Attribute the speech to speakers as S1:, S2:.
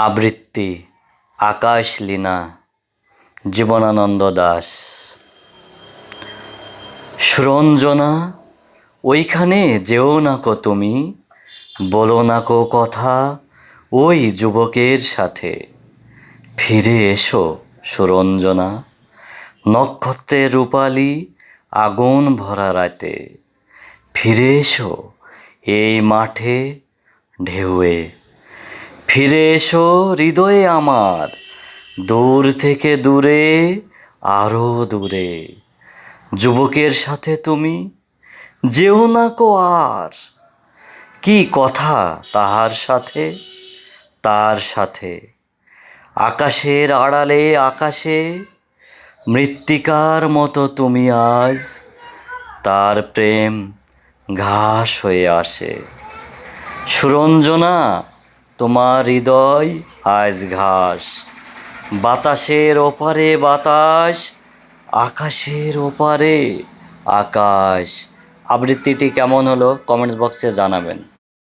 S1: আবৃত্তি আকাশ লীনা, জীবনানন্দ দাশ। সুরঞ্জনা, ওইখানে যেও না কো তুমি, বলো না কো কথা ওই যুবকের সাথে। ফিরে এসো সুরঞ্জনা, নক্ষত্রের রূপালি আগুন ভরা রাতে। ফিরে এসো এই মাঠে ঢেউয়ে, ফিরে এসো হৃদয়ে আমার, দূর থেকে দূরে, আরো দূরে। যুবকের সাথে তুমি যেও না কো আর, কি কথা তাহার সাথে, তার সাথে। আকাশের আড়ালে আকাশে মৃত্তিকার মতো তুমি আজ, তার প্রেম ঘাস হয়ে আসে। সুরঞ্জনা, তোমার হৃদয় আজ ঘাস, বাতাসের ওপারে বাতাস, আকাশের ওপারে আকাশ। আবৃত্তিটি কেমন হলো কমেন্টস বক্সে জানাবেন।